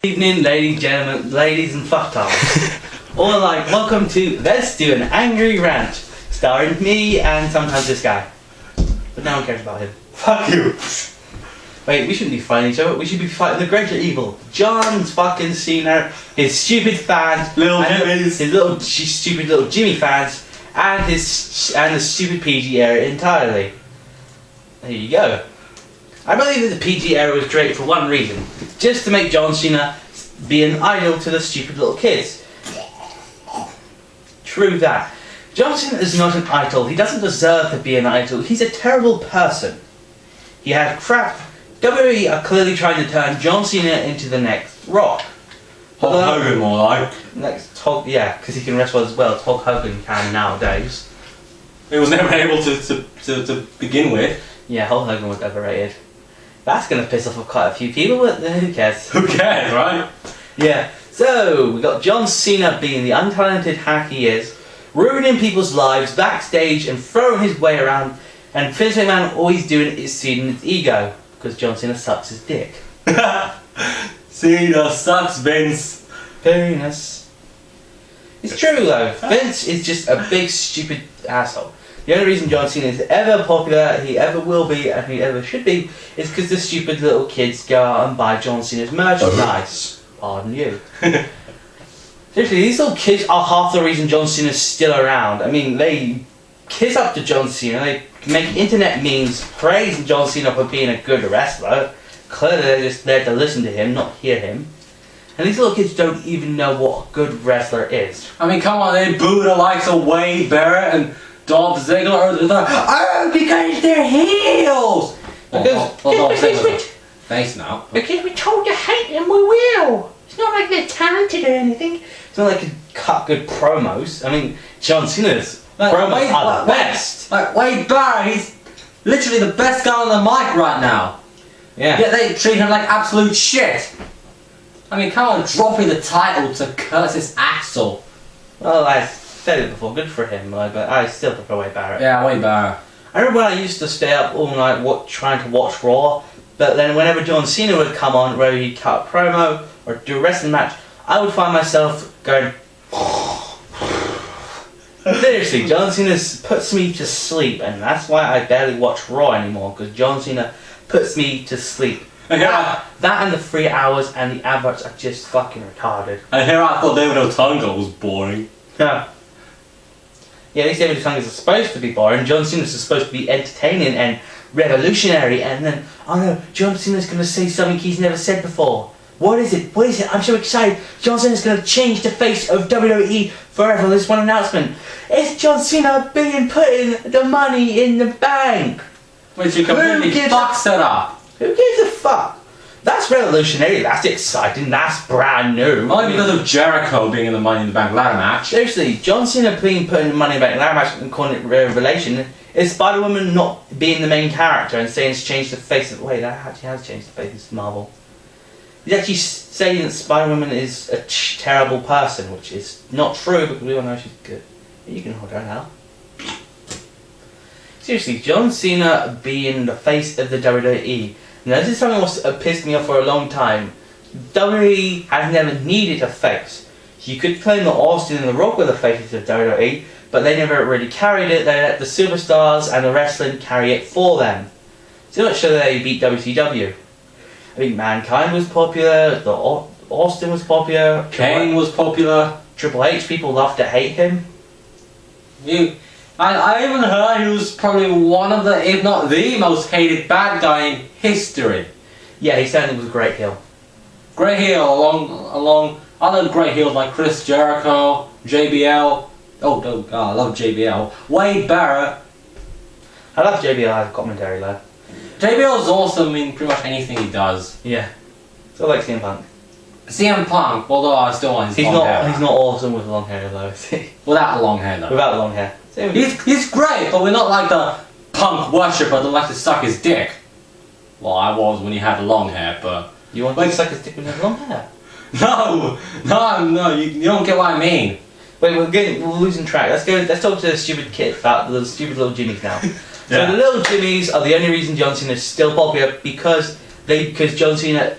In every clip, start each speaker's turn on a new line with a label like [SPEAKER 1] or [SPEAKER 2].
[SPEAKER 1] Evening, ladies, gentlemen, ladies and fucktards. Or like, welcome to Let's Do an Angry Rant, starring me and sometimes this guy. But no one cares about him.
[SPEAKER 2] Fuck you.
[SPEAKER 1] Wait, we shouldn't be fighting each other. We should be fighting the greater evil. John's fucking Cena, his stupid fans,
[SPEAKER 2] Little Jimmy's,
[SPEAKER 1] his stupid little Jimmy fans, and the stupid PG era entirely. There you go. I believe that the PG era was great for one reason, just to make John Cena be an idol to the stupid little kids. True that. John Cena is not an idol. He doesn't deserve to be an idol. He's a terrible person. He had crap. WWE are clearly trying to turn John Cena into the next Rock.
[SPEAKER 2] Hulk Hogan more like.
[SPEAKER 1] Next Hulk, yeah, because he can wrestle as well as Hulk Hogan can nowadays.
[SPEAKER 2] He was never able to begin with.
[SPEAKER 1] Yeah, Hulk Hogan was overrated. That's going to piss off quite a few people, but who cares?
[SPEAKER 2] Who cares, right?
[SPEAKER 1] Yeah, so we got John Cena being the untalented hack he is, ruining people's lives backstage and throwing his way around, and Vince McMahon all he's doing is feeding his ego, because John Cena sucks his dick.
[SPEAKER 2] Cena sucks, Vince.
[SPEAKER 1] Penis. It's true though, Vince is just a big stupid asshole. The only reason John Cena is ever popular, he ever will be, and he ever should be, is because the stupid little kids go out and buy John Cena's merchandise. Pardon you. Seriously, these little kids are half the reason John Cena's still around. I mean, they kiss up to John Cena, they make internet memes praising John Cena for being a good wrestler. Clearly they're just there to listen to him, not hear him. And these little kids don't even know what a good wrestler is.
[SPEAKER 2] I mean, come on, they boo the likes of Wade Barrett and Dolph Ziggler, because they're heels! Face now.
[SPEAKER 1] Because we're told to hate them, we will! It's not like they're talented or anything. It's not like they cut good promos. I mean, John Cena's promos are the best.
[SPEAKER 2] Like Wade Barrett, he's literally the best guy on the mic right now.
[SPEAKER 1] Yeah.
[SPEAKER 2] Yet they treat him like absolute shit. I mean, come on, dropping the title to Curtis Axel.
[SPEAKER 1] Well, I said it before, good for him, but I still prefer Wade Barrett.
[SPEAKER 2] Yeah, Wade Barrett.
[SPEAKER 1] I remember when I used to stay up all night trying to watch Raw, but then whenever John Cena would come on, whether he'd cut a promo or do a wrestling match, I would find myself going... Seriously, John Cena puts me to sleep, and that's why I barely watch Raw anymore, because John Cena puts me to sleep.
[SPEAKER 2] Yeah.
[SPEAKER 1] That and the 3 hours and the adverts are just fucking retarded.
[SPEAKER 2] And here I thought David Otunga was boring.
[SPEAKER 1] Yeah. Yeah, these David Otungas are supposed to be boring. John Cena's supposed to be entertaining and revolutionary, and then, oh no, John Cena's going to say something he's never said before. What is it? What is it? I'm so excited. John Cena's going to change the face of WWE forever. This one announcement. It's John Cena being putting the money in the bank.
[SPEAKER 2] Which you completely fucks it up.
[SPEAKER 1] Who gives a fuck? That's revolutionary, that's exciting, that's brand new.
[SPEAKER 2] Only because of Jericho being in the Money in the Bank ladder match.
[SPEAKER 1] Seriously, John Cena being put in the Money in the Bank ladder match and calling it revelation is Spider-Woman not being the main character and saying it's changed the face of... Wait, that actually has changed the face of Marvel. He's actually saying that Spider-Woman is a terrible person, which is not true because we all know she's good. You can hold her now. Seriously, John Cena being the face of the WWE. Now this is something that pissed me off for a long time. WWE has never needed a face. You could claim that Austin and The Rock were the faces of WWE, but they never really carried it. They let the superstars and the wrestling carry it for them. So much so that they beat WCW. I mean, Mankind was popular, Austin was popular,
[SPEAKER 2] Kane was popular,
[SPEAKER 1] Triple H, people loved to hate him.
[SPEAKER 2] I even heard he was probably one of the, if not the most hated bad guy in history.
[SPEAKER 1] Yeah, he certainly was a great heel.
[SPEAKER 2] Great heel along other great heels like Chris Jericho, JBL. Oh God, I love JBL. Wade Barrett.
[SPEAKER 1] I love JBL as a commentary though.
[SPEAKER 2] JBL's awesome in pretty much anything he does.
[SPEAKER 1] Yeah. So like CM Punk.
[SPEAKER 2] CM Punk, although I still want his long hair.
[SPEAKER 1] He's not awesome with long hair though, is he?
[SPEAKER 2] Without long hair though.
[SPEAKER 1] Without long hair.
[SPEAKER 2] He's great, but we're not like the Punk worshipper that likes to suck his dick. Well, I was when he had long hair, but...
[SPEAKER 1] You want to suck his dick when he has long hair?
[SPEAKER 2] No, you don't get what I mean.
[SPEAKER 1] Wait, we're losing track. Let's talk to the stupid kid, the stupid little Jimmies now.
[SPEAKER 2] Yeah.
[SPEAKER 1] So the little Jimmies are the only reason John Cena is still popular because John Cena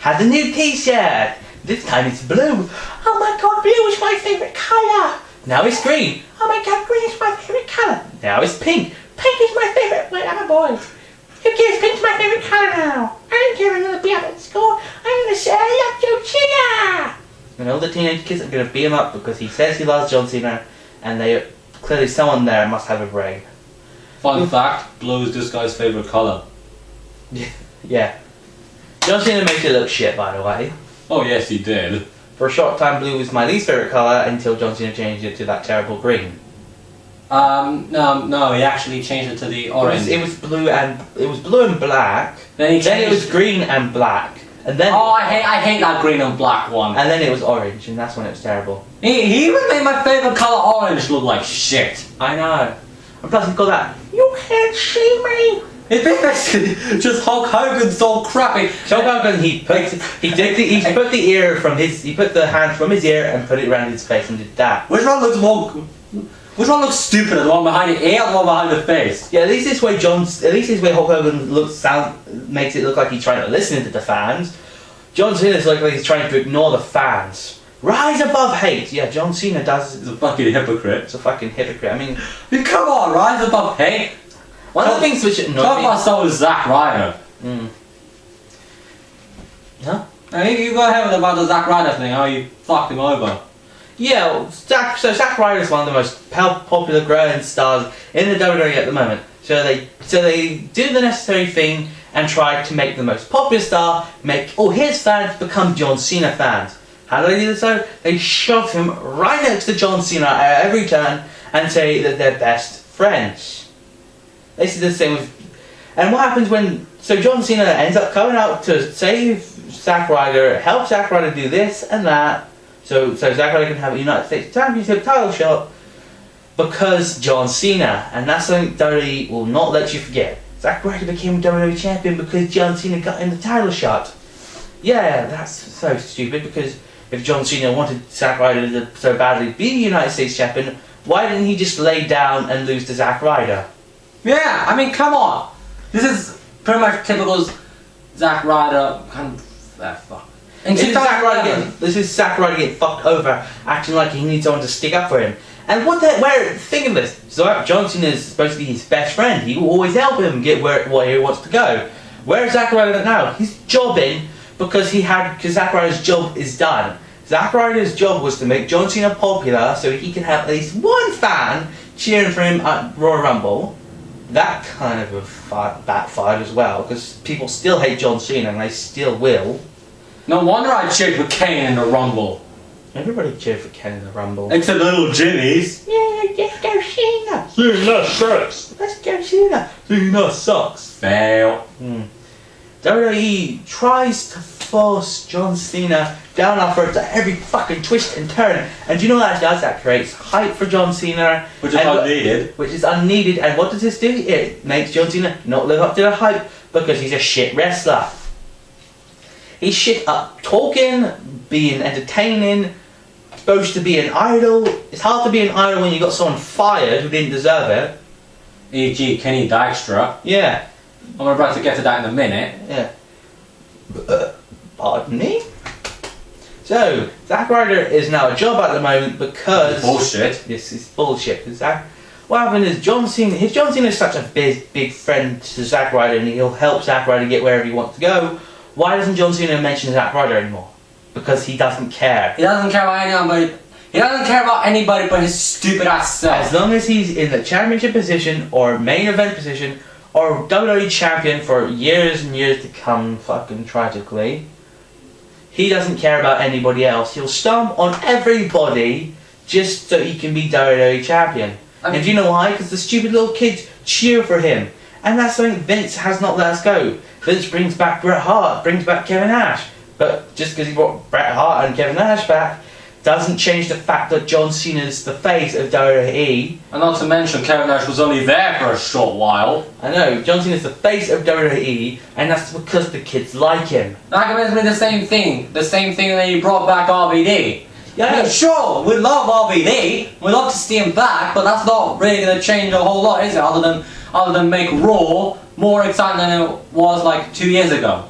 [SPEAKER 1] has a new t-shirt. This time it's blue. Oh my god, blue is my favourite colour. Now it's green. Oh my god, green is my favourite colour. Now it's pink. Pink is my favourite. Wait, I'm a boy. Who cares? Pink's my favourite colour now. I don't care if I'm going to be up at school. I'm going to say I love John Cena. And all the teenage kids are going to beat him up because he says he loves John Cena, and they clearly someone there must have a brain.
[SPEAKER 2] Fun fact: blue is this guy's favourite colour.
[SPEAKER 1] Yeah. John Cena makes it look shit, by the way.
[SPEAKER 2] Oh yes, he did.
[SPEAKER 1] For a short time, blue was my least favourite colour until John Cena changed it to that terrible green.
[SPEAKER 2] No, he actually changed it to the orange.
[SPEAKER 1] It was blue and black.
[SPEAKER 2] Then
[SPEAKER 1] it was green and black. And then
[SPEAKER 2] I hate that green and black one.
[SPEAKER 1] And then it was orange, and that's when it was terrible.
[SPEAKER 2] He even made my favourite colour orange look like shit.
[SPEAKER 1] I know. And plus he called that, "You can't see me."
[SPEAKER 2] It's basically just Hulk Hogan's so crappy.
[SPEAKER 1] Hulk Hogan, he put the ear from he put the hand from his ear and put it around his face and did that.
[SPEAKER 2] Which one looks stupider, the one behind the ear or the one behind the face?
[SPEAKER 1] Yeah, at least this way Hulk Hogan makes it look like he's trying to listen to the fans. John Cena's like he's trying to ignore the fans. Rise above hate. Yeah, John Cena does.
[SPEAKER 2] He's a fucking hypocrite.
[SPEAKER 1] It's a fucking hypocrite. I mean,
[SPEAKER 2] come on, rise above hate.
[SPEAKER 1] One of the things which annoyed me.
[SPEAKER 2] Talk about so is Zack Ryder.
[SPEAKER 1] Huh?
[SPEAKER 2] I think you go ahead about the Zack Ryder thing. How you fucked him over.
[SPEAKER 1] Yeah, well, Zack Ryder is one of the most popular growing stars in the WWE at the moment. So they do the necessary thing and try to make the most popular star, make all his fans become John Cena fans. How do they do this though? They shove him right next to John Cena at every turn and say that they're best friends. This is the same with... And what happens when... So John Cena ends up coming out to save Zack Ryder, help Zack Ryder do this and that, so Zack Ryder can have a United States Championship title shot because John Cena. And that's something WWE will not let you forget. Zack Ryder became WWE Champion because John Cena got in the title shot. Yeah, that's so stupid, because if John Cena wanted Zack Ryder to so badly be United States Champion, why didn't he just lay down and lose to Zack Ryder?
[SPEAKER 2] Yeah, I mean, come on. This is pretty much typical Zack Ryder kind of... fuck.
[SPEAKER 1] This is Zack Ryder getting fucked over, acting like he needs someone to stick up for him. And think of this. So John Cena is supposed to be his best friend. He will always help him get where he wants to go. Where is Zack Ryder now? He's jobbing because Zack Ryder's job is done. Zack Ryder's job was to make John Cena popular so he can have at least one fan cheering for him at Royal Rumble. That kind of backfired as well, because people still hate John Cena and they still will.
[SPEAKER 2] No wonder I cheered for Kane in the Rumble.
[SPEAKER 1] Everybody cheered for Kenny in the Rumble.
[SPEAKER 2] Except the little Jimmies.
[SPEAKER 1] Yeah, let's go Cena.
[SPEAKER 2] Cena sucks.
[SPEAKER 1] Let's go Cena.
[SPEAKER 2] Cena sucks. Fail.
[SPEAKER 1] WWE tries to force John Cena down after every fucking twist and turn. And do you know what that does? That creates hype for John Cena.
[SPEAKER 2] Which is unneeded.
[SPEAKER 1] Which is unneeded. And what does this do? It makes John Cena not live up to the hype because he's a shit wrestler. He's shit up talking, being entertaining, supposed to be an idol. It's hard to be an idol when you got someone fired who didn't deserve it.
[SPEAKER 2] E.g. Kenny Dykstra.
[SPEAKER 1] Yeah.
[SPEAKER 2] I'm about to get to that in a minute.
[SPEAKER 1] Yeah. Pardon me? So, Zack Ryder is now a job at the moment because...
[SPEAKER 2] Bullshit.
[SPEAKER 1] This is bullshit. What happened is John Cena is such a big friend to Zack Ryder, and he'll help Zack Ryder get wherever he wants to go. Why doesn't John Cena mention Zack Ryder anymore? Because he doesn't care.
[SPEAKER 2] He doesn't care about anybody. He doesn't care about anybody but his stupid ass self.
[SPEAKER 1] As long as he's in the championship position or main event position or WWE champion for years and years to come, fucking tragically, he doesn't care about anybody else. He'll stomp on everybody just so he can be WWE champion. And do you know why? Because the stupid little kids cheer for him. And that's something Vince has not let us go. Vince brings back Bret Hart, brings back Kevin Nash. But just because he brought Bret Hart and Kevin Nash back doesn't change the fact that John Cena's the face of WWE.
[SPEAKER 2] And not to mention Kevin Nash was only there for a short while.
[SPEAKER 1] I know, John Cena's the face of WWE, and that's because the kids like him.
[SPEAKER 2] That can be the same thing. The same thing that you brought back RVD. Yeah, I mean, sure, we love RVD, we love to see him back, but that's not really going to change a whole lot, is it? Other than make Raw more exciting than it was like 2 years ago.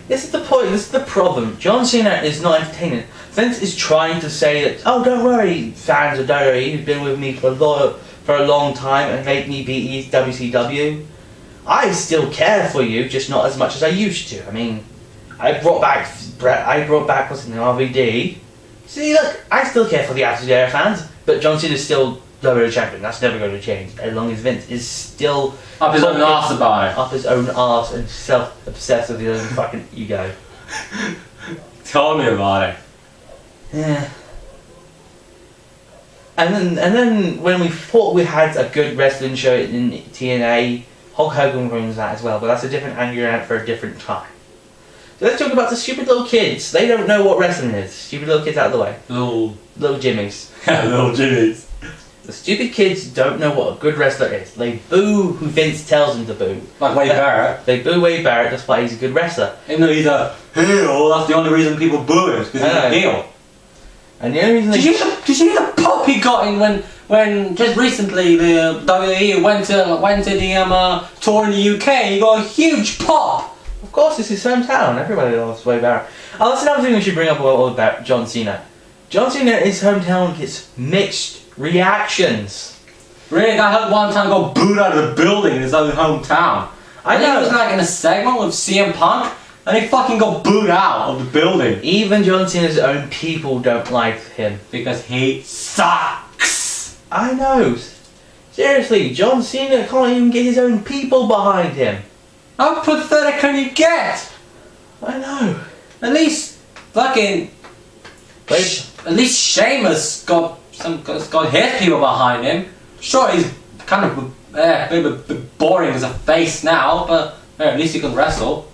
[SPEAKER 1] This is the point. This is the problem. John Cena is not entertaining. Vince is trying to say that, oh, don't worry, fans of WWE, you've been with me for a long time and made me beat WCW. I still care for you, just not as much as I used to. I mean, I brought back what's his name, RVD. See, look, I still care for the Attitude Era fans, but John Cena is still WWE champion. That's never going to change as long as Vince is still
[SPEAKER 2] up his own arse about it.
[SPEAKER 1] Up his own arse and self-obsessed with his own fucking ego.
[SPEAKER 2] Tell me about it.
[SPEAKER 1] Yeah. And then when we thought we had a good wrestling show in TNA, Hulk Hogan ruins that as well, but that's a different angry rant for a different time. So let's talk about the stupid little kids. They don't know what wrestling is. Stupid little kids out of the way. Little Jimmies.
[SPEAKER 2] Little Jimmies.
[SPEAKER 1] The stupid kids don't know what a good wrestler is. They boo who Vince tells them to boo.
[SPEAKER 2] Like Wade Barrett.
[SPEAKER 1] They boo Wade Barrett, that's why he's a good wrestler.
[SPEAKER 2] Even though he's a heel, that's the only reason people boo him, because he's a heel.
[SPEAKER 1] And the only reason
[SPEAKER 2] did you see the pop he got in when just recently the WWE went to the tour in the UK? He got a huge pop.
[SPEAKER 1] Of course, it's his hometown. Everybody loves Wade Barrett. Oh, that's another thing we should bring up about John Cena. John Cena, his hometown gets mixed reactions.
[SPEAKER 2] Really, I heard one time got booed out of the building in his own hometown. I think it was like in a segment with CM Punk. And he fucking got booed out of the building.
[SPEAKER 1] Even John Cena's own people don't like him.
[SPEAKER 2] Because he sucks.
[SPEAKER 1] I know. Seriously, John Cena can't even get his own people behind him.
[SPEAKER 2] How pathetic can you get?
[SPEAKER 1] I know.
[SPEAKER 2] At least fucking... At least Sheamus got his people behind him. Sure, he's kind of a bit boring as a face now, but at least he can wrestle.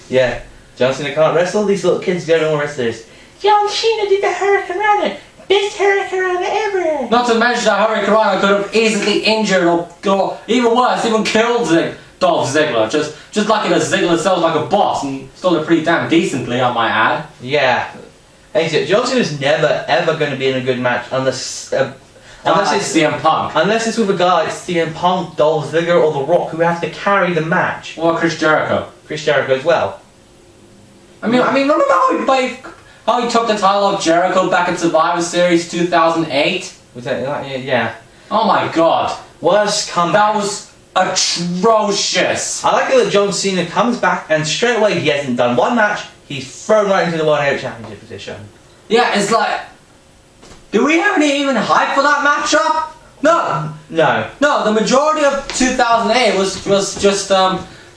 [SPEAKER 1] Yeah, John Cena can't wrestle. These little kids don't know what wrestling is. John Cena did the Hurricane Rana, best Hurricane Rana ever.
[SPEAKER 2] Not to mention that Hurricane Rana could have easily injured or even worse, even killed Dolph Ziggler. Just like Ziggler sells like a boss and stole it pretty damn decently, I might add.
[SPEAKER 1] Yeah. Hey, John Cena's never ever going to be in a good match unless it's
[SPEAKER 2] CM Punk.
[SPEAKER 1] Unless it's with a guy like CM Punk, Dolph Ziggler, or The Rock, who have to carry the match.
[SPEAKER 2] Or Chris Jericho.
[SPEAKER 1] Chris Jericho as well.
[SPEAKER 2] I mean, remember how he took the title of Jericho back in Survivor Series 2008?
[SPEAKER 1] Was that yeah?
[SPEAKER 2] Oh my god.
[SPEAKER 1] Worst comeback.
[SPEAKER 2] That was atrocious.
[SPEAKER 1] I like it that John Cena comes back and straight away he hasn't done one match, he's thrown right into the World Heavyweight Championship position.
[SPEAKER 2] Yeah, it's like... Do we have any even hype for that matchup? No, the majority of 2008 was just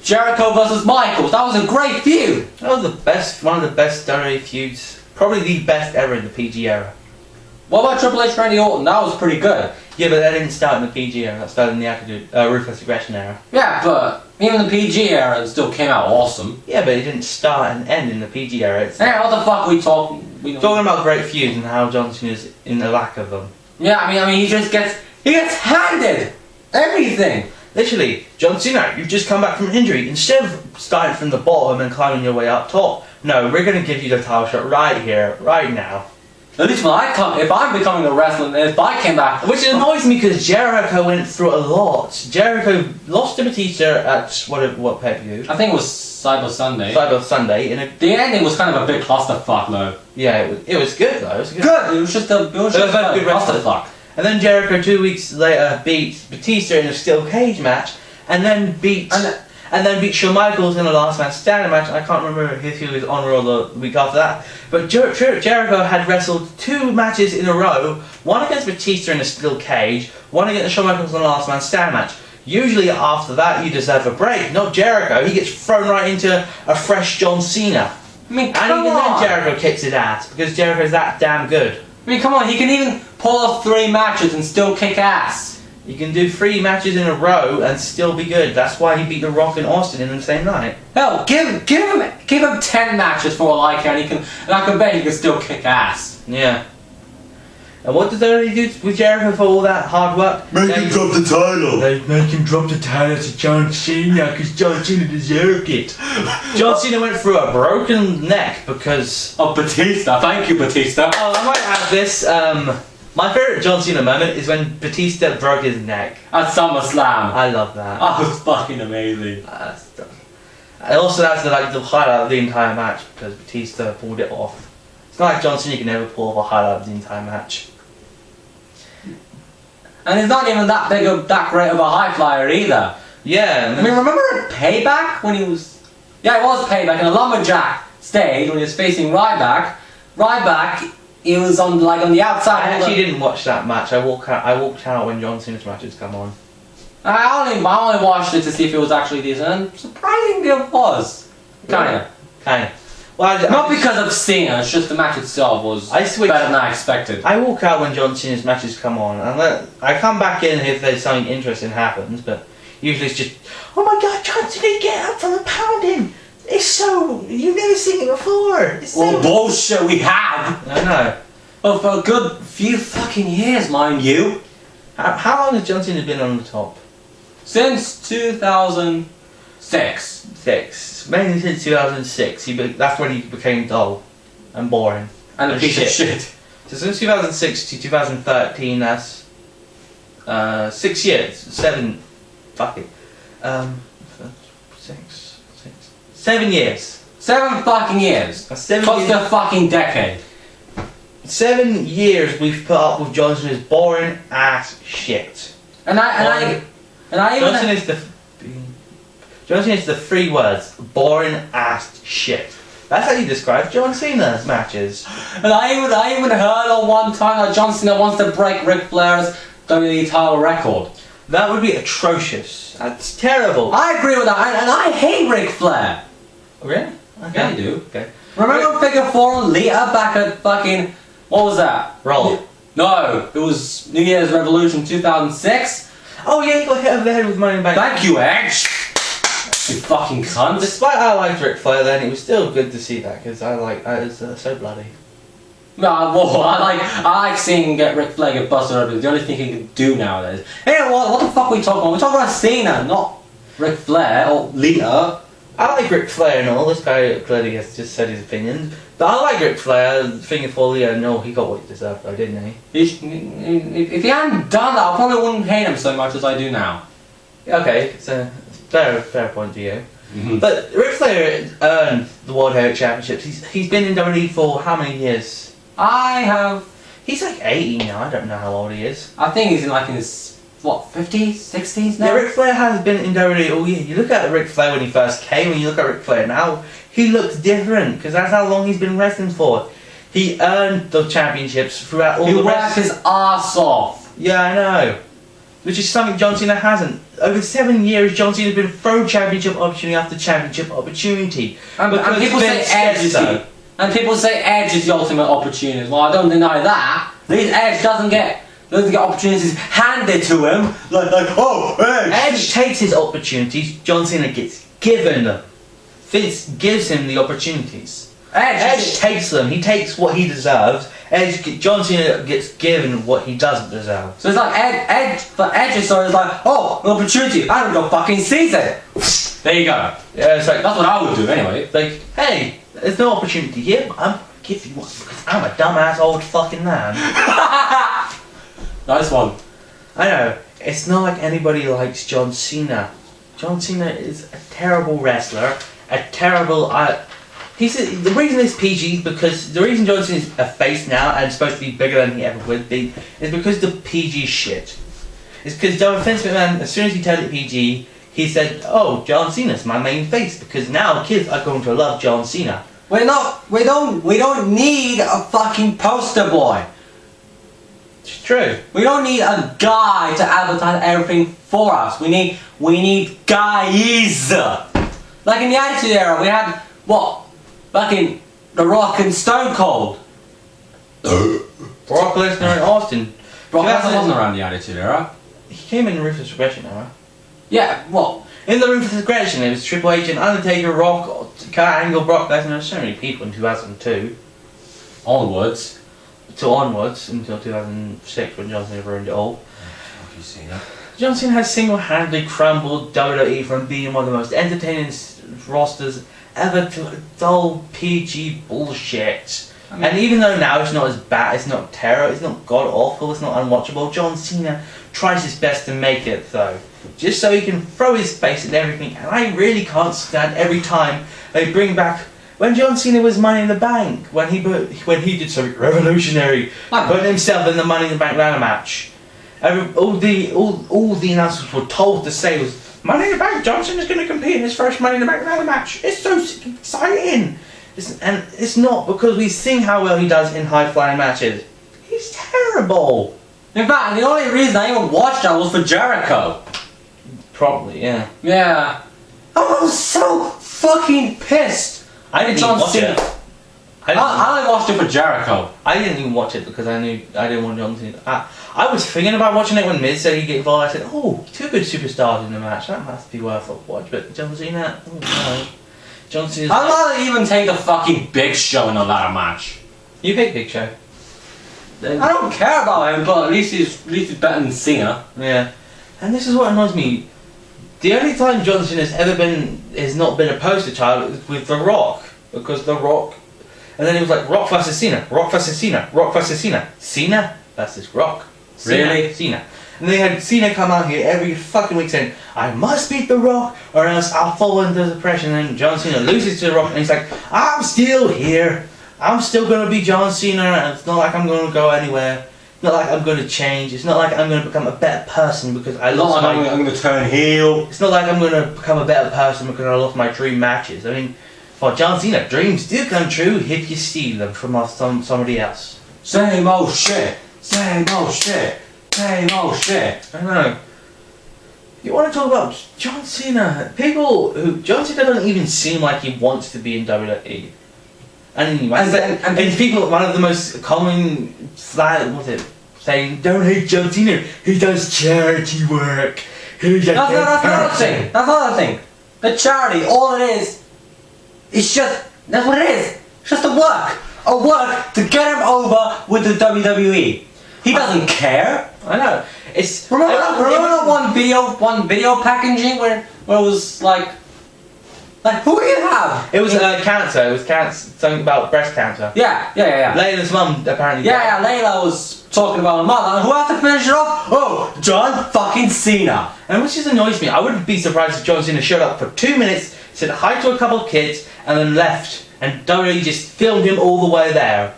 [SPEAKER 2] Jericho versus Michaels. That was a great feud.
[SPEAKER 1] That was one of the best WWE feuds, probably the best ever in the PG era.
[SPEAKER 2] What about Triple H Randy Orton? That was pretty good.
[SPEAKER 1] Yeah, but that didn't start in the PG era. That started in the Ruthless Aggression era.
[SPEAKER 2] Yeah, but even the PG era still came out awesome.
[SPEAKER 1] Yeah, but it didn't start and end in the PG era.
[SPEAKER 2] Hey, what the fuck are we talking?
[SPEAKER 1] Talking about great feuds and how John Cena's in the lack of them.
[SPEAKER 2] Yeah, I mean, he gets handed everything.
[SPEAKER 1] Literally, John Cena, you've just come back from injury. Instead of starting from the bottom and climbing your way up top, no, we're going to give you the title shot right here, right now.
[SPEAKER 2] At least if I'm becoming a wrestler, if I came back...
[SPEAKER 1] Which annoys me because Jericho went through a lot. Jericho lost to Batista at what pay-per-view?
[SPEAKER 2] I think it was Cyber Sunday.
[SPEAKER 1] Cyber Sunday.
[SPEAKER 2] The ending was kind of a big clusterfuck though.
[SPEAKER 1] Yeah, it was good though. It was
[SPEAKER 2] good. It was just a good clusterfuck.
[SPEAKER 1] And then Jericho 2 weeks later beat Batista in a steel cage match, and then beat Shawn Michaels in a last man standing match. I can't remember if he was on Raw the week after that. But Jericho had wrestled 2 matches in a row, one against Batista in a steel cage, one against Shawn Michaels in a last man standing match. Usually after that you deserve a break, not Jericho. He gets thrown right into a fresh John Cena.
[SPEAKER 2] I mean,
[SPEAKER 1] and even then Jericho kicks his ass, because Jericho's that damn good.
[SPEAKER 2] I mean, come on, he can even pull off 3 matches and still kick ass.
[SPEAKER 1] He can do 3 matches in a row and still be good. That's why he beat The Rock and Austin in the same night.
[SPEAKER 2] Hell, give him 10 matches for all I can. And I can bet he can still kick ass.
[SPEAKER 1] Yeah. And what did they do with Jericho for all that hard work?
[SPEAKER 3] Make him drop the title.
[SPEAKER 1] They make him drop the title to John Cena because John Cena deserved it. John Cena went through a broken neck because
[SPEAKER 2] of Batista. Thank you, Batista.
[SPEAKER 1] Oh, I might add this. My favourite John Cena moment is when Batista broke his neck.
[SPEAKER 2] At SummerSlam.
[SPEAKER 1] I love that.
[SPEAKER 2] That was fucking amazing.
[SPEAKER 1] Also, that's the highlight of the entire match because Batista pulled it off. It's not like John Cena can never pull off a highlight of the entire match.
[SPEAKER 2] And he's not even that great of a high flyer either.
[SPEAKER 1] Yeah.
[SPEAKER 2] I mean, remember Payback when he was? Yeah, it was Payback in a lumberjack stage when he was facing Ryback. Ryback, he was on the outside.
[SPEAKER 1] I actually didn't watch that match. I walked out when John Cena's matches come on.
[SPEAKER 2] I only watched it to see if it was actually decent, and surprisingly it was. Kinda.
[SPEAKER 1] Well,
[SPEAKER 2] not because of Cena, it's just the match itself was better than I expected.
[SPEAKER 1] I walk out when John Cena's matches come on, and I come back in if there's something interesting happens, but usually it's just, oh my god, John Cena, get up from the pounding! It's so, you've never seen it before! It's so
[SPEAKER 2] bullshit, we have!
[SPEAKER 1] I know.
[SPEAKER 2] Well, for a good few fucking years, mind you.
[SPEAKER 1] How long has John Cena been on the top?
[SPEAKER 2] Since 2006.
[SPEAKER 1] Mainly since 2006. That's when he became dull and boring.
[SPEAKER 2] And a piece of shit.
[SPEAKER 1] So since 2006 to 2013, that's 6 years. 7. Fuck it. 7 years.
[SPEAKER 2] 7 fucking years. Plus the fucking decade.
[SPEAKER 1] 7 years we've put up with John Cena's boring ass shit. John Cena is the 3 words. Boring ass shit. That's how you describe John Cena's matches.
[SPEAKER 2] And I even heard on one time that John Cena wants to break Ric Flair's WWE title record.
[SPEAKER 1] That would be atrocious. That's terrible.
[SPEAKER 2] I agree with that, and I hate Ric Flair.
[SPEAKER 1] Really? Okay.
[SPEAKER 2] Yeah, I do.
[SPEAKER 1] Okay.
[SPEAKER 2] Remember Figure 4 Lita back at fucking, what was that?
[SPEAKER 1] Roll.
[SPEAKER 2] No, it was New Year's Revolution 2006.
[SPEAKER 1] Oh yeah, he got hit over the head with Money in the Bank.
[SPEAKER 2] Thank you, Edge. You fucking cunt.
[SPEAKER 1] Despite I liked Ric Flair then, it was still good to see that because it was so bloody.
[SPEAKER 2] No, well, I like seeing Ric Flair get busted over. The only thing he can do nowadays. Hey, what the fuck are we talking about? We're talking about Cena, not Ric Flair or Lita.
[SPEAKER 1] I like Ric Flair and all. This guy clearly has just said his opinions. But I like Ric Flair. Figure 4 Lita, no, he got what he deserved though, didn't he?
[SPEAKER 2] If he hadn't done that, I probably wouldn't hate him so much as I do now.
[SPEAKER 1] Okay, so fair point of view. Mm-hmm. But Ric Flair earned the World Heavyweight Championships. He's been in WWE for how many years?
[SPEAKER 2] He's
[SPEAKER 1] like 80 now. I don't know how old he is.
[SPEAKER 2] I think he's in his 50s, 60s now.
[SPEAKER 1] Yeah, Ric Flair has been in WWE all year. You look at Ric Flair when he first came, and you look at Ric Flair now. He looks different because that's how long he's been wrestling for. He earned the championships throughout all the
[SPEAKER 2] worked his ass off.
[SPEAKER 1] Yeah, I know. Which is something John Cena hasn't. Over 7 years, John Cena's been thrown championship opportunity after championship opportunity.
[SPEAKER 2] And people say Edge is the ultimate opportunity. Well, I don't deny that. At least Edge doesn't get opportunities handed to him. Like oh, Edge.
[SPEAKER 1] Edge takes his opportunities. John Cena gets given them. Vince gives him the opportunities. Edge takes them. He takes what he deserves. John Cena gets given what he doesn't deserve.
[SPEAKER 2] So it's like Edge's story is like, oh, an opportunity. I don't go fucking seize it. There you go.
[SPEAKER 1] Yeah, it's like
[SPEAKER 2] that's what I would do anyway.
[SPEAKER 1] Like, hey, there's no opportunity here, but I'm gonna give you one because I'm a dumbass old fucking man.
[SPEAKER 2] Nice one.
[SPEAKER 1] I know. It's not like anybody likes John Cena. John Cena is a terrible wrestler. A terrible. The reason it's PG because the reason John Cena is a face now and supposed to be bigger than he ever would be is because the PG shit. It's because Vince McMahon, as soon as he turned it PG, he said, "Oh, John Cena's my main face because now kids are going to love John Cena."
[SPEAKER 2] We don't need a fucking poster boy.
[SPEAKER 1] It's true.
[SPEAKER 2] We don't need a guy to advertise everything for us. We need guys. Like in the Attitude Era, we had what? Fucking The Rock and Stone Cold.
[SPEAKER 1] Brock Lesnar and Austin.
[SPEAKER 2] Brock Lesnar wasn't around the Attitude Era.
[SPEAKER 1] He came in the Ruthless Aggression era.
[SPEAKER 2] Yeah, what?
[SPEAKER 1] In the Ruthless Aggression, it was Triple H and Undertaker, Rock, Kurt Angle, Brock Lesnar. There were so many people in 2002.
[SPEAKER 2] Onwards
[SPEAKER 1] until 2006 when John Cena ruined it all.
[SPEAKER 2] Have you seen that?
[SPEAKER 1] John Cena has single-handedly crumbled WWE from being one of the most entertaining rosters ever to dull PG bullshit. And even though now it's not as bad, it's not terror, it's not god awful, it's not unwatchable, John Cena tries his best to make it though. Just so he can throw his face at everything, and I really can't stand every time they bring back when John Cena was Money in the Bank, when he did something revolutionary, putting himself in the Money in the Bank ladder match. All the announcers were told to say was Money in the Bank, John Cena's going to compete in his first Money in the Bank ladder match. It's so exciting. And it's not because we've seen how well he does in high-flying matches. He's terrible.
[SPEAKER 2] In fact, the only reason I even watched that was for Jericho.
[SPEAKER 1] Probably, yeah.
[SPEAKER 2] Yeah. I was so fucking pissed.
[SPEAKER 1] I didn't even watch it.
[SPEAKER 2] I only watched it for Jericho.
[SPEAKER 1] I didn't even watch it because I knew I didn't want John Cena. I was thinking about watching it when Miz said he'd get involved. I said, oh, two good superstars in the match. That must be worth a watch. But John Cena, oh no. John Cena's
[SPEAKER 2] I'd rather even take the fucking Big Show in a ladder match.
[SPEAKER 1] You pick Big Show.
[SPEAKER 2] I don't care about him, but at least he's better than Cena.
[SPEAKER 1] Yeah. And this is what annoys me. The only time John Cena has not been a poster child is with The Rock. Because The Rock... And then it was like, Rock versus Cena, Rock versus Cena, Rock versus Cena. Cena versus Rock. Cena,
[SPEAKER 2] really?
[SPEAKER 1] Cena. And they had Cena come out here every fucking week saying, I must beat The Rock or else I'll fall into depression. And then John Cena loses to The Rock and he's like, I'm still here. I'm still going to be John Cena. And it's not like I'm going to go anywhere. It's not like I'm going to change. It's not like I'm going to become a better person because I lost my...
[SPEAKER 2] I'm going to turn heel.
[SPEAKER 1] It's not like I'm going to become a better person because I lost my dream matches. I mean, for John Cena, dreams do come true if you steal them from somebody else.
[SPEAKER 2] Same old shit. Same old shit. Same old shit.
[SPEAKER 1] I know. You want to talk about John Cena? John Cena doesn't even seem like he wants to be in WWE. And people, one of the most common saying, don't hate John Cena, he does charity work.
[SPEAKER 2] That's another thing. The charity, all it is, it's just, that's what it is. It's just a work to get him over with the WWE. He doesn't care.
[SPEAKER 1] I know. It's
[SPEAKER 2] remember that one video packaging where it was like who do you have?
[SPEAKER 1] It was cancer. It was cancer. Something about breast cancer.
[SPEAKER 2] Yeah.
[SPEAKER 1] Layla's mum apparently.
[SPEAKER 2] Yeah. Layla was talking about her mother, and who had to finish it off? Oh, John fucking Cena.
[SPEAKER 1] And which just annoys me. I wouldn't be surprised if John Cena showed up for 2 minutes, said hi to a couple of kids, and then left, and WWE just filmed him all the way there.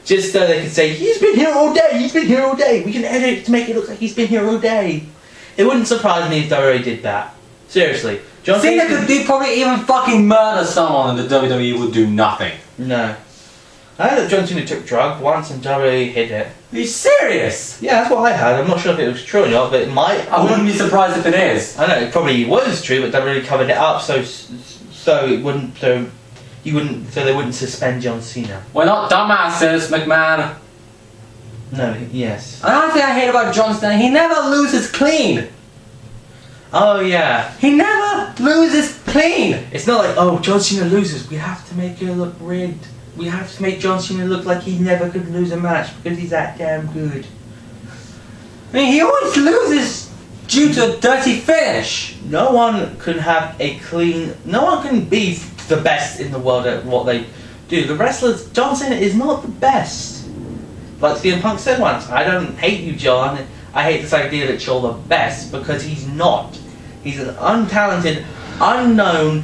[SPEAKER 1] Just so they could say, he's been here all day, he's been here all day. We can edit it to make it look like he's been here all day. It wouldn't surprise me if WWE did that. Seriously. John
[SPEAKER 2] Cena could probably even fucking murder someone and the WWE would do nothing.
[SPEAKER 1] No. I heard that John Cena took drugs once and WWE hid it.
[SPEAKER 2] Are you serious?
[SPEAKER 1] Yeah, that's what I heard. I'm not sure if it was true or not, but it might.
[SPEAKER 2] I wouldn't be surprised if it is.
[SPEAKER 1] I know, it probably was true, but WWE covered it up so it wouldn't... So they wouldn't suspend John Cena.
[SPEAKER 2] We're not dumbasses, McMahon.
[SPEAKER 1] No, yes.
[SPEAKER 2] Another thing I hate about John Cena, he never loses clean.
[SPEAKER 1] Oh yeah.
[SPEAKER 2] He never loses clean.
[SPEAKER 1] It's not like, oh, John Cena loses, we have to make it look rigged. We have to make John Cena look like he never could lose a match because he's that damn good.
[SPEAKER 2] I mean, he always loses due to a dirty finish.
[SPEAKER 1] No one can have a clean... No one can be the best in the world at what they do. The wrestlers, John Cena is not the best. Like CM Punk said once, I don't hate you, John. I hate this idea that you're the best, because he's not. He's an untalented, unknown,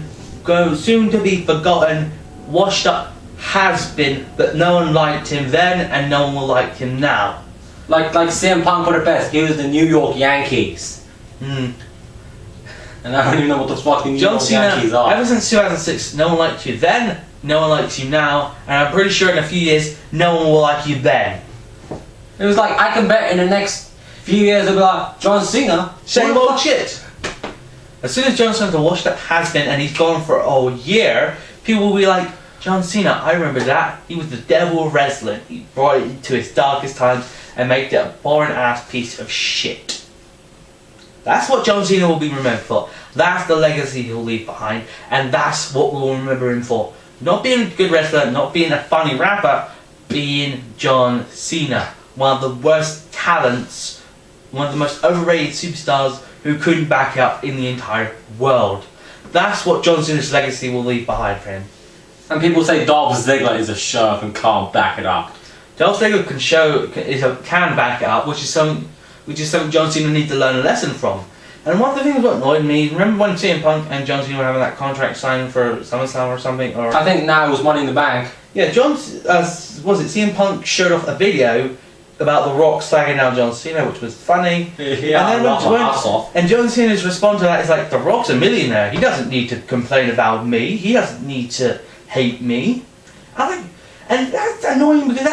[SPEAKER 1] soon to be forgotten, washed up has-been that no one liked him then and no one will like him now.
[SPEAKER 2] Like CM Punk put it best, he was the New York Yankees. And I don't even know what the fuck the New York Yankees are.
[SPEAKER 1] Ever since 2006, no one liked you then, no one likes you now, and I'm pretty sure in a few years, no one will like you then.
[SPEAKER 2] It was like, I can bet in the next few years it'll be like, John Cena.
[SPEAKER 1] Same old shit. As soon as John Cena's a washed up has-been and he's gone for a year, people will be like, John Cena, I remember that. He was the devil of wrestling. He brought it into its darkest times and made it a boring ass piece of shit. That's what John Cena will be remembered for. That's the legacy he'll leave behind, and that's what we will remember him for. Not being a good wrestler, not being a funny rapper, being John Cena. One of the worst talents, one of the most overrated superstars who couldn't back up in the entire world. That's what John Cena's legacy will leave behind for him.
[SPEAKER 2] And people say Dolph Ziggler is a show and can't back it up.
[SPEAKER 1] Dolph Ziggler can back it up, which is something John Cena needs to learn a lesson from. And one of the things that annoyed me, remember when CM Punk and John Cena were having that contract signed for SummerSlam or something? Or
[SPEAKER 2] I think now it was Money in the Bank.
[SPEAKER 1] Yeah, CM Punk showed off a video about The Rock slagging down John Cena, which was funny.
[SPEAKER 2] Yeah,
[SPEAKER 1] and then and John Cena's response to that is like, The Rock's a millionaire. He doesn't need to complain about me. He doesn't need to hate me. And that's annoying because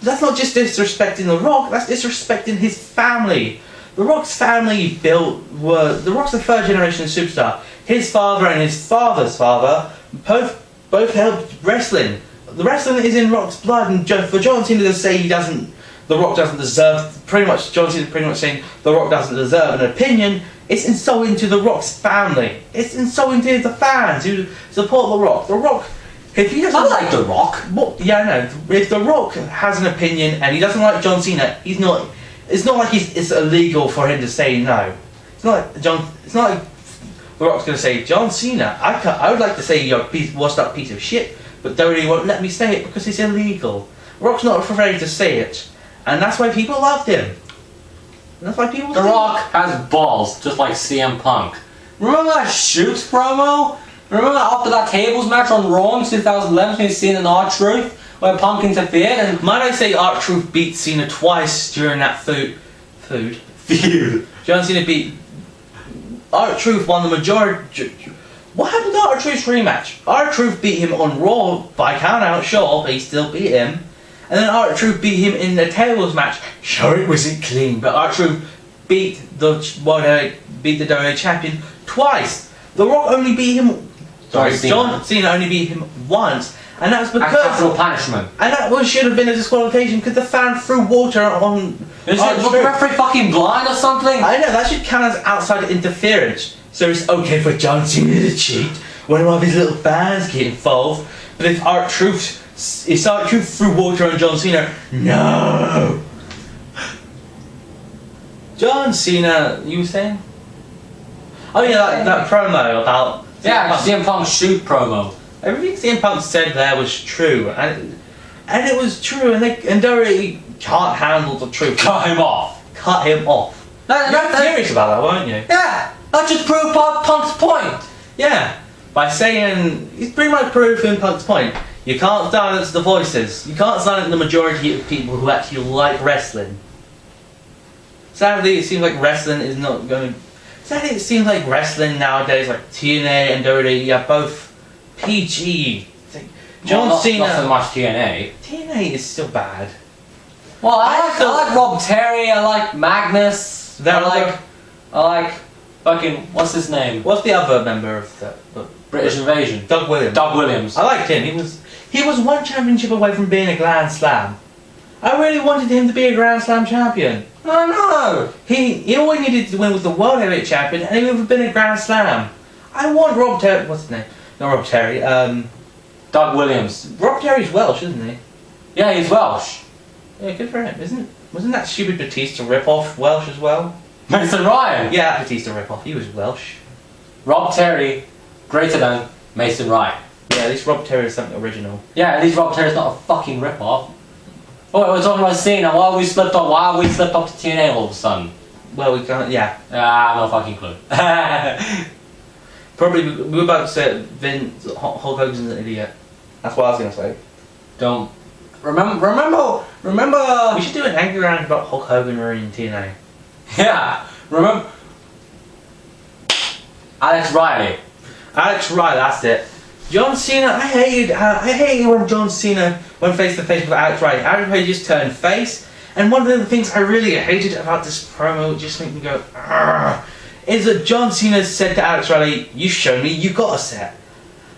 [SPEAKER 1] that's not just disrespecting The Rock. That's disrespecting his family. The Rock's family The Rock's a third generation superstar. His father and his father's father both helped wrestling. The wrestling is in Rock's blood, and for John Cena to say The Rock doesn't deserve, John Cena's pretty much saying The Rock doesn't deserve an opinion. It's insulting to The Rock's family. It's insulting to the fans who support The Rock. The Rock, if he doesn't
[SPEAKER 2] like The Rock.
[SPEAKER 1] Well, yeah, I know. If The Rock has an opinion and he doesn't like John Cena, it's not like it's illegal for him to say no. It's not like The Rock's going to say, John Cena, I would like to say you're a washed up piece of shit, but WWE won't let me say it because it's illegal. The Rock's not afraid to say it. And that's why people loved him. And that's why people...
[SPEAKER 2] The Rock has balls, just like CM Punk. Remember that Shoot promo? Remember after that tables match on Raw in 2011 when you seen an R-Truth? Where Punk interfered and...
[SPEAKER 1] Might I say R-Truth beat Cena twice during that feud. John Cena beat... R-Truth won the majority... What happened to R-Truth's rematch? R-Truth beat him on Raw by count out, sure, but he still beat him. And then R-Truth beat him in the tables match. Sure, it wasn't clean, but R-Truth beat the WWE champion twice. The Rock only beat him... John Cena only beat him once. And that was because...
[SPEAKER 2] capital punishment.
[SPEAKER 1] And that should have been a disqualification because the fan threw water on...
[SPEAKER 2] Was the referee fucking blind or something?
[SPEAKER 1] I know, that should count as outside interference. So it's okay for John Cena to cheat when one of his little fans get involved. But if R-Truth threw water on John Cena, no! John Cena, you were saying? Oh yeah, that promo about...
[SPEAKER 2] Yeah, CM Punk's Shoot promo.
[SPEAKER 1] Everything CM Punk said there was true, and it was true, and WWE can't handle the truth.
[SPEAKER 2] Cut him off.
[SPEAKER 1] You're serious about that, weren't you?
[SPEAKER 2] Yeah, that just proved Punk's point.
[SPEAKER 1] Yeah, by saying he's pretty much proving Punk's point. You can't silence the voices. You can't silence the majority of people who actually like wrestling. Sadly, it seems like wrestling is not going. Sadly, it seems like wrestling nowadays, like TNA and WWE, are both PG. John Cena.
[SPEAKER 2] Not so much TNA.
[SPEAKER 1] TNA is still bad.
[SPEAKER 2] Well, I like Rob Terry. I like Magnus. I like fucking what's his name?
[SPEAKER 1] What's the other member of the
[SPEAKER 2] British Invasion?
[SPEAKER 1] Doug Williams.
[SPEAKER 2] Doug Williams.
[SPEAKER 1] I liked him. He was one championship away from being a Grand Slam. I really wanted him to be a Grand Slam champion.
[SPEAKER 2] I know.
[SPEAKER 1] He all he needed to win was the World Heavyweight Champion, and he would have been a Grand Slam. I want Rob Terry. What's his name? Not Rob Terry.
[SPEAKER 2] Doug Williams.
[SPEAKER 1] Rob Terry's Welsh, isn't he?
[SPEAKER 2] Yeah, he's Welsh.
[SPEAKER 1] Yeah, good for him. Wasn't that stupid Batista rip-off Welsh as well?
[SPEAKER 2] Mason Ryan.
[SPEAKER 1] Yeah, Batista rip-off. He was Welsh.
[SPEAKER 2] Rob Terry, greater than Mason Ryan.
[SPEAKER 1] Yeah, at least Rob Terry is something original.
[SPEAKER 2] Yeah, at least Rob Terry's not a fucking rip-off. Oh, we're talking about Cena. Why have we slipped up to TNA all of a sudden?
[SPEAKER 1] Well, we can't. Yeah.
[SPEAKER 2] No fucking clue.
[SPEAKER 1] Probably we were about to say Hulk Hogan's an idiot. That's what I was gonna say.
[SPEAKER 2] Don't remember.
[SPEAKER 1] We should do an angry round about Hulk Hogan ruining TNA.
[SPEAKER 2] Yeah. Remember. Alex Riley,
[SPEAKER 1] that's it. John Cena, I hated when John Cena went face to face with Alex Riley. Alex Riley just turned face, and one of the things I really hated about this promo, just made me go, "Argh," is that John Cena said to Alex Riley, "You show me, you got a set."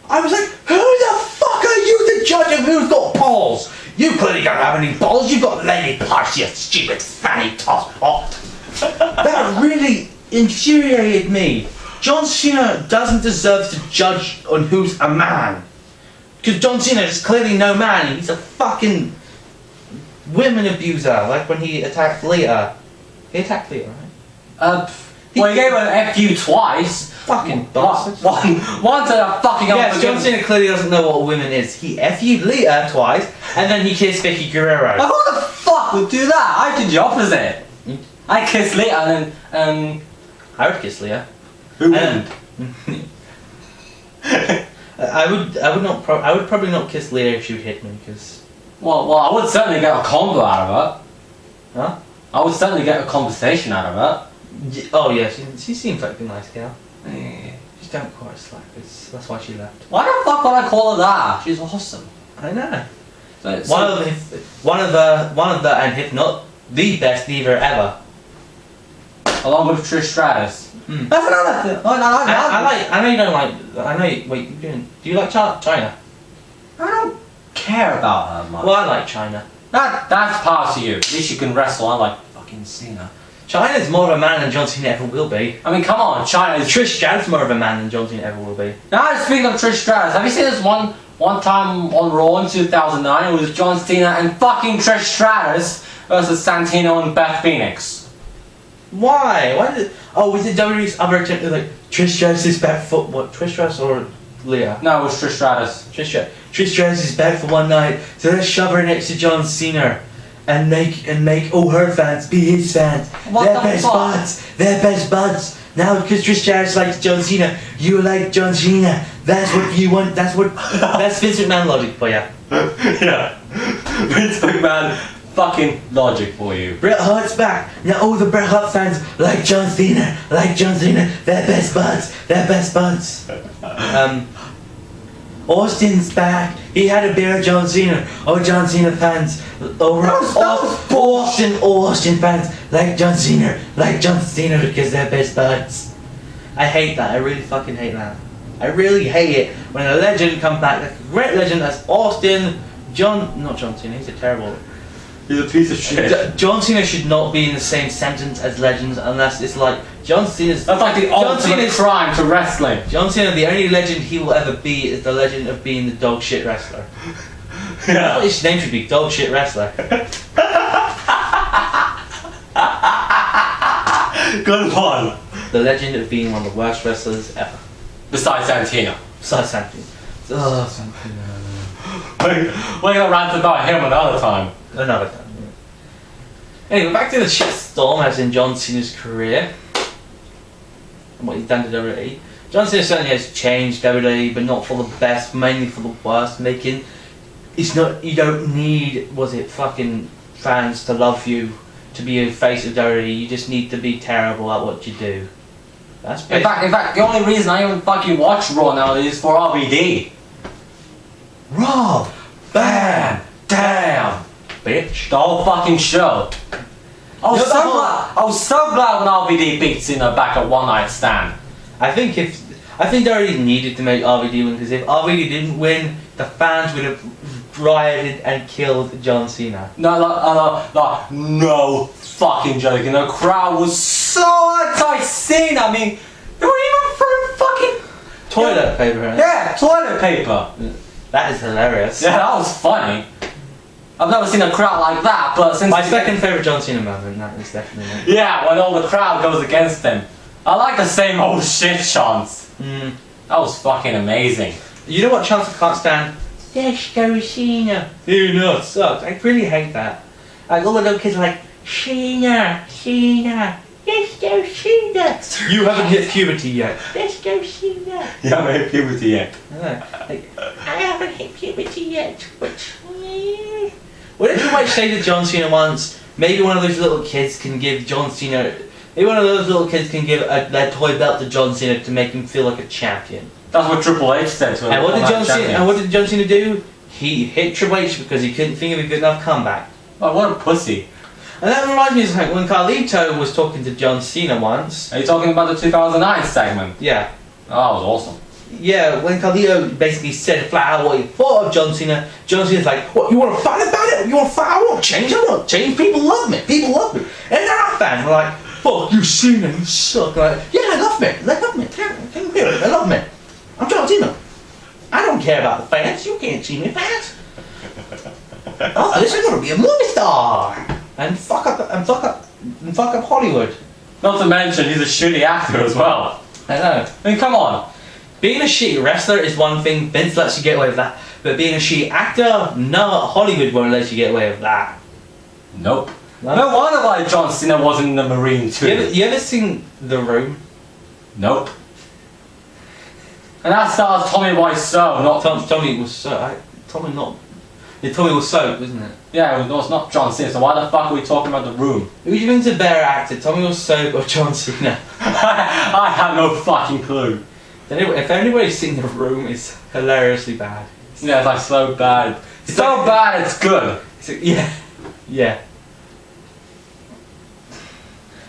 [SPEAKER 1] I was like, who the fuck are you the judge of who's got balls? You clearly don't have any balls, you've got lady parts, you stupid fanny toss pot. That really infuriated me. John Cena doesn't deserve to judge on who's a man. Because John Cena is clearly no man. He's a fucking women abuser, like when he attacked Lita. He attacked Lita, right?
[SPEAKER 2] Well, he gave her an FU twice.
[SPEAKER 1] Fucking bastard.
[SPEAKER 2] Once at a fucking
[SPEAKER 1] Yes, John Cena clearly doesn't know what a woman is. He FU'd Lita twice, and then he kissed Vicky Guerrero.
[SPEAKER 2] Now, who the fuck would do that? I did the opposite. I kissed Lita and then,
[SPEAKER 1] I would kiss Lita.
[SPEAKER 2] who wouldn't?
[SPEAKER 1] I would probably not kiss Lita if she would hit me, because...
[SPEAKER 2] Well, I would certainly get a combo out of it.
[SPEAKER 1] Huh?
[SPEAKER 2] I would certainly get a conversation out of
[SPEAKER 1] Oh yeah, she seems like a nice girl.
[SPEAKER 2] it.
[SPEAKER 1] She's don't quite slack, that's why she left.
[SPEAKER 2] Why the fuck would I call her that? She's awesome.
[SPEAKER 1] I know.
[SPEAKER 2] So,
[SPEAKER 1] One of the, and if not, the best diva ever.
[SPEAKER 2] along with Trish Stratus.
[SPEAKER 1] Mm.
[SPEAKER 2] That's another thing.
[SPEAKER 1] I know you don't like. I know. Wait, do you like China?
[SPEAKER 2] I don't care about her much.
[SPEAKER 1] Well, I like China.
[SPEAKER 2] That's part of you. At least you can wrestle. I like fucking Cena.
[SPEAKER 1] China's more of a man than John Cena ever will be.
[SPEAKER 2] I mean, come on, China is.
[SPEAKER 1] Trish Stratus more of a man than John Cena ever will be.
[SPEAKER 2] Now, speaking of Trish Stratus, have you seen this one time on Raw in 2009? It was John Cena and fucking Trish Stratus versus Santino and Beth Phoenix.
[SPEAKER 1] Why? Was it WWE's other attempt to like Trish Stratus is back for what? Trish Stratus or Leah?
[SPEAKER 2] No, it was Trish Stratus.
[SPEAKER 1] Trish Stratus is back for one night, so let's shove her next to John Cena, and make all her fans be his fans. They're best buds. Now because Trish Stratus likes John Cena, you like John Cena. That's what you want. That's Vince McMahon logic for you.
[SPEAKER 2] Yeah, Vince McMahon fucking logic for you.
[SPEAKER 1] Bret Hart's back. Now all the Bret Hart fans like John Cena. They're best buds. Austin's back. He had a beer with John Cena. Oh, John Cena fans. Austin fans like John Cena because they're best buds. I hate that. I really fucking hate that. I really hate it when a legend comes back, like a great legend as Austin, not John Cena. He's a terrible.
[SPEAKER 2] He's a piece of shit.
[SPEAKER 1] John Cena should not be in the same sentence as legends unless it's like John Cena's.
[SPEAKER 2] That's like the ultimate crime to wrestling.
[SPEAKER 1] John Cena, the only legend he will ever be is the legend of being the dog shit wrestler.
[SPEAKER 2] Yeah.
[SPEAKER 1] His name should be dog shit wrestler.
[SPEAKER 2] Good one.
[SPEAKER 1] The legend of being one of the worst wrestlers ever.
[SPEAKER 2] Besides Santino.
[SPEAKER 1] Besides Santino. Oh, Santino.
[SPEAKER 2] We're gonna rant about him another time.
[SPEAKER 1] Another time. Yeah. Anyway, back to the shitstorm as in John Cena's career and what he's done to WWE. John Cena certainly has changed WWE, but not for the best, mainly for the worst. You don't need, fucking fans to love you to be a face of WWE. You just need to be terrible at what you do. That's
[SPEAKER 2] in fact, the only reason I even fucking watch Raw nowadays is for RVD.
[SPEAKER 1] Raw,
[SPEAKER 2] Bam, damn,
[SPEAKER 1] bitch.
[SPEAKER 2] the whole fucking show. I was so glad when RVD beat Cena back at One Night Stand.
[SPEAKER 1] I think WWE needed to make RVD win, because if RVD didn't win, the fans would have rioted and killed John Cena.
[SPEAKER 2] No fucking joking. The crowd was so anti-Cena. I mean, they were even throwing fucking
[SPEAKER 1] Toilet paper.
[SPEAKER 2] Yeah, toilet paper.
[SPEAKER 1] That is hilarious.
[SPEAKER 2] Yeah, that was funny. I've never seen a crowd like that, but since
[SPEAKER 1] my second favourite John Cena moment, that is definitely.
[SPEAKER 2] Yeah, when all the crowd goes against him. I like the same old shit chants. That was fucking amazing.
[SPEAKER 1] You know what chants I can't stand? Let's go Cena. You know, it sucks. I really hate that. Like all the little kids are like, Cena, let's go Cena. You haven't hit puberty yet. Let's go Cena.
[SPEAKER 2] You haven't hit puberty yet.
[SPEAKER 1] I know. Like, I haven't hit puberty yet, but... What if Triple H say to John Cena once, maybe one of those little kids can give John Cena... Maybe one of those little kids can give their toy belt to John Cena to make him feel like a champion.
[SPEAKER 2] That's what Triple H said to him.
[SPEAKER 1] And what did John Cena do? He hit Triple H because he couldn't think of a good enough comeback.
[SPEAKER 2] Oh, what a pussy.
[SPEAKER 1] And that reminds me of like when Carlito was talking to John Cena once.
[SPEAKER 2] Are you talking about the 2009 segment?
[SPEAKER 1] Yeah.
[SPEAKER 2] Oh, that was awesome.
[SPEAKER 1] Yeah, when Carlito basically said flat out what he thought of John Cena Cena's like, what, you want to fight about it? You want to fight? I won't change. People love me. And they're not fans. They're like, fuck you, Cena, you suck. Like, yeah, they love me. They love me. I'm John Cena. I don't care about the fans. You can't see me, fans. Oh, this is gonna be a movie star and fuck up Hollywood.
[SPEAKER 2] Not to mention, he's a shitty actor as well.
[SPEAKER 1] I know.
[SPEAKER 2] I mean, come on.
[SPEAKER 1] Being a shitty wrestler is one thing. Vince lets you get away with that. But being a shitty actor, no, Hollywood won't let you get away with that.
[SPEAKER 2] Nope. No wonder why John Cena wasn't in the Marine too.
[SPEAKER 1] You ever seen The Room?
[SPEAKER 2] Nope. And that stars Tommy Wiseau, not
[SPEAKER 1] Tommy was so. Tommy not. Yeah, Tommy was soap, wasn't it?
[SPEAKER 2] Yeah, it was not John Cena. So why the fuck are we talking about The Room?
[SPEAKER 1] Who do you think's a better actor, Tommy was soap or John Cena?
[SPEAKER 2] I have no fucking clue.
[SPEAKER 1] If anybody's seen The Room, it's hilariously bad.
[SPEAKER 2] Yeah, it's like so bad. It's so
[SPEAKER 1] like,
[SPEAKER 2] bad, it's good.
[SPEAKER 1] Yeah.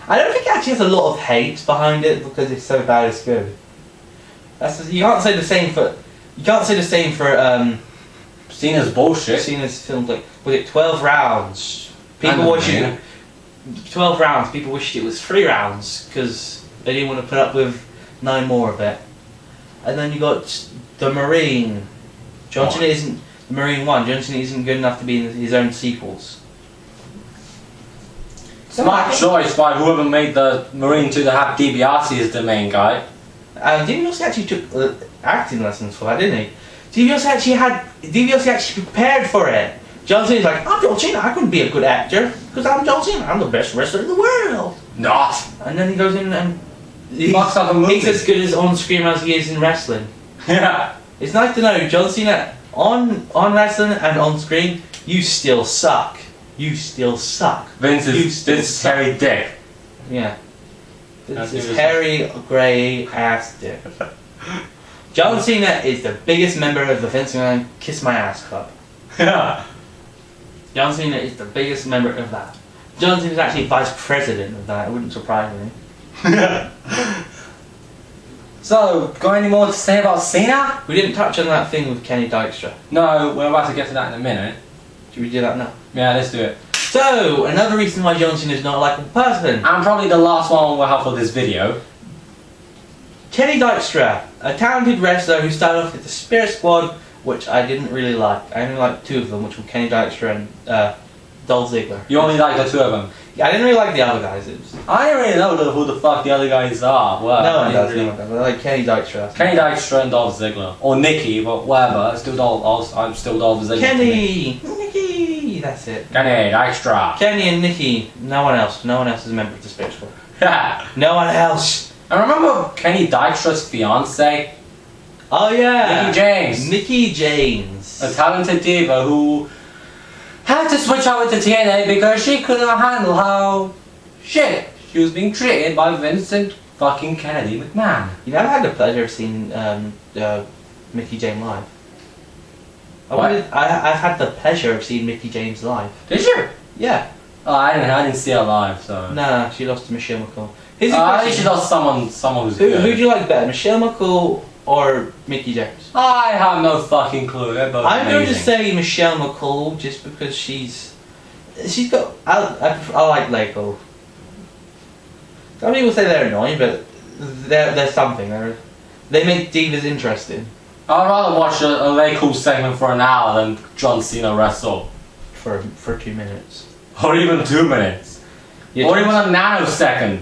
[SPEAKER 1] I don't think it actually has a lot of hate behind it because it's so bad it's good. You can't say the same for.
[SPEAKER 2] Cena's bullshit.
[SPEAKER 1] Cena's filmed like was it 12 rounds? People wished it. 12 rounds. People wished it was 3 rounds because they didn't want to put up with 9 more of it. And then you got the Marine. John Cena isn't the Marine 1. John Cena isn't good enough to be in his own sequels.
[SPEAKER 2] Smart choice by whoever made the Marine 2 to have DiBiase as the main guy.
[SPEAKER 1] DiBiase actually took acting lessons for that, didn't he? DiBiase actually prepared for it. John Cena's like, I'm John Cena, I couldn't be a good actor because I'm John Cena, I'm the best wrestler in the world.
[SPEAKER 2] Not.
[SPEAKER 1] And then he goes in and
[SPEAKER 2] He's
[SPEAKER 1] as good as on screen as he is in wrestling.
[SPEAKER 2] Yeah.
[SPEAKER 1] It's nice to know John Cena on wrestling and on screen, you still suck. You still suck.
[SPEAKER 2] Vince is hairy dick.
[SPEAKER 1] Yeah. This is hairy, grey ass dick. John Cena is the biggest member of the Vince McMahon Kiss My Ass Club.
[SPEAKER 2] Yeah.
[SPEAKER 1] John Cena is the biggest member of that. John Cena is actually vice president of that, it wouldn't surprise me.
[SPEAKER 2] So, got any more to say about Cena?
[SPEAKER 1] We didn't touch on that thing with Kenny Dykstra.
[SPEAKER 2] No, we're about to get to that in a minute.
[SPEAKER 1] Should we do that now?
[SPEAKER 2] Yeah, let's do it.
[SPEAKER 1] So, another reason why John Cena is not a likable person.
[SPEAKER 2] And probably the last one we'll have for this video.
[SPEAKER 1] Kenny Dykstra, a talented wrestler who started off with the Spirit Squad, which I didn't really like. I only liked 2 of them, which were Kenny Dykstra and Dolph Ziggler.
[SPEAKER 2] You only like the 2 of them?
[SPEAKER 1] Yeah, I didn't really like the other guys.
[SPEAKER 2] I didn't really know who the fuck the other guys are. Well,
[SPEAKER 1] no one does. Really. I like Kenny Dykstra.
[SPEAKER 2] Kenny Dykstra and Dolph Ziggler. Or Nikki, but whatever. I'm still Dolph Ziggler.
[SPEAKER 1] Nikki! That's it.
[SPEAKER 2] Kenny Dykstra.
[SPEAKER 1] Kenny and Nikki. No one else. No one else is a member of the Spirit Squad.
[SPEAKER 2] Yeah.
[SPEAKER 1] No one else.
[SPEAKER 2] I remember Kenny Dykstra's fiance.
[SPEAKER 1] Oh yeah.
[SPEAKER 2] Nikki James.
[SPEAKER 1] Nikki James.
[SPEAKER 2] A talented diva who had to switch over to TNA because she couldn't handle how shit she was being treated by Vincent fucking Kennedy McMahon.
[SPEAKER 1] You know, I've had the pleasure of seeing Mickey James live. I've had the pleasure of seeing Mickey James live.
[SPEAKER 2] Did you?
[SPEAKER 1] Yeah.
[SPEAKER 2] Oh, I didn't see her live, so.
[SPEAKER 1] Nah, she lost to Michelle McCool.
[SPEAKER 2] I think she lost someone who's good.
[SPEAKER 1] Who do you like better, Michelle McCool or Mickey James?
[SPEAKER 2] I have no fucking clue. They're both
[SPEAKER 1] I'm
[SPEAKER 2] amazing.
[SPEAKER 1] going to say Michelle McCool just because she's got. I like Lego. Some people say they're annoying, but they're something. They make divas interesting.
[SPEAKER 2] I'd rather watch a Lay Cool segment for an hour than John Cena wrestle.
[SPEAKER 1] For 2 minutes.
[SPEAKER 2] Or even 2 minutes.
[SPEAKER 1] Yeah,
[SPEAKER 2] or even a nanosecond.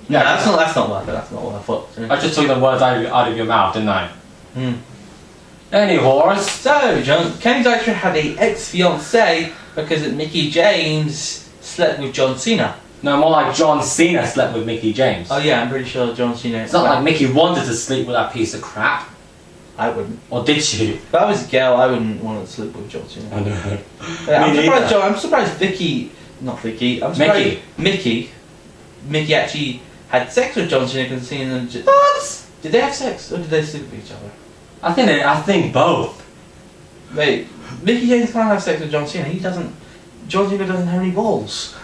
[SPEAKER 1] Yeah, that's not worth it. That's not what I thought.
[SPEAKER 2] I just took the words out of your mouth, didn't I? Anyways.
[SPEAKER 1] So, Kenny Dykstra had a ex-fiancée because Mickey James slept with John Cena.
[SPEAKER 2] No, more like John Cena slept with Mickey James.
[SPEAKER 1] Oh yeah, I'm pretty sure John Cena.
[SPEAKER 2] It's not like Mickey wanted to sleep with that piece of crap.
[SPEAKER 1] I wouldn't.
[SPEAKER 2] Or did she?
[SPEAKER 1] If I was a girl, I wouldn't want to sleep with John Cena.
[SPEAKER 2] I know.
[SPEAKER 1] Yeah, I'm surprised Vicky. Not Vicky. I'm surprised
[SPEAKER 2] Mickey.
[SPEAKER 1] Mickey actually had sex with John Cena because Cena.
[SPEAKER 2] What?
[SPEAKER 1] Did they have sex or did they sleep with each other?
[SPEAKER 2] I think both.
[SPEAKER 1] Wait, Mickey James can't have sex with John Cena. He doesn't. John Cena doesn't have any balls.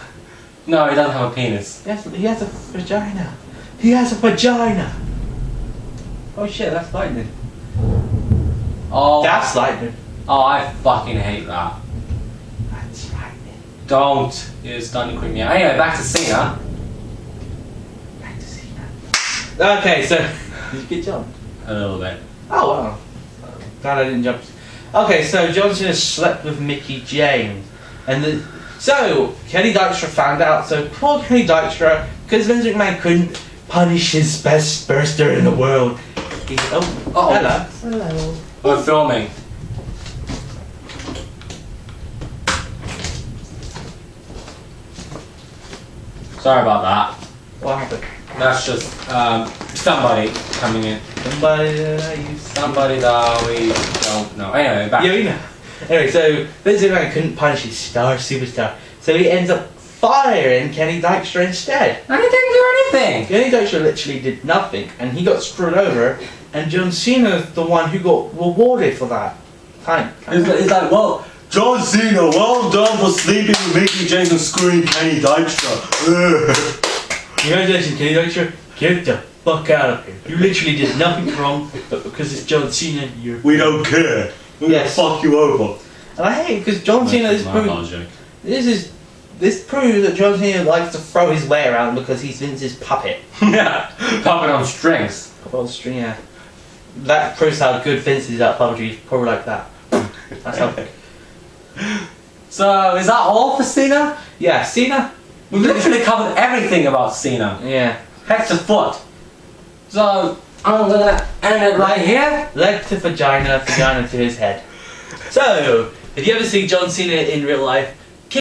[SPEAKER 2] No, he doesn't have a penis.
[SPEAKER 1] Yes, he has a vagina. He has a vagina. Oh shit, that's lightning.
[SPEAKER 2] Oh.
[SPEAKER 1] That's lightning.
[SPEAKER 2] Oh, I fucking hate that.
[SPEAKER 1] That's lightning.
[SPEAKER 2] Don't. It's starting to creep me out. Anyway, back to Cena.
[SPEAKER 1] Back to Cena. Okay, so did you get jumped?
[SPEAKER 2] A little bit.
[SPEAKER 1] Oh wow. Glad I didn't jump. Okay, so John Cena slept with Mickey James, and So, Kenny Dykstra found out, so poor Kenny Dykstra, because Vince McMahon couldn't punish his best burster in the world. He, hello. Hello.
[SPEAKER 2] We're filming. Sorry about that.
[SPEAKER 1] What happened?
[SPEAKER 2] That's just somebody coming in.
[SPEAKER 1] Somebody that
[SPEAKER 2] Somebody that we don't know. Anyway, back.
[SPEAKER 1] Yeah, we know. Anyway, so Vince McMahon couldn't punish his superstar, so he ends up firing Kenny Dykstra instead.
[SPEAKER 2] I didn't do anything.
[SPEAKER 1] Kenny Dykstra literally did nothing, and he got screwed over, and John Cena's the one who got rewarded for that.
[SPEAKER 2] It's like, well, John Cena, well done for sleeping with Mickey James and screwing Kenny Dykstra.
[SPEAKER 1] Congratulations, Kenny Dykstra. Get the fuck out of here. You literally did nothing wrong, but because it's John Cena, you're...
[SPEAKER 2] We don't care. We're gonna fuck you over.
[SPEAKER 1] And I hate it because John Cena is this proves that John Cena likes to throw his way around because he's Vince's puppet.
[SPEAKER 2] Yeah, puppet on strings.
[SPEAKER 1] Puppet on string, yeah. That proves how good Vince is at puppetry. He's probably like that. That's how.
[SPEAKER 2] So, is that all for Cena?
[SPEAKER 1] Yeah, Cena.
[SPEAKER 2] We've literally covered everything about Cena.
[SPEAKER 1] Yeah.
[SPEAKER 2] Head to foot. So, I'm gonna end it right here.
[SPEAKER 1] Leg to vagina, vagina to his head. So, if you ever see John Cena in real life,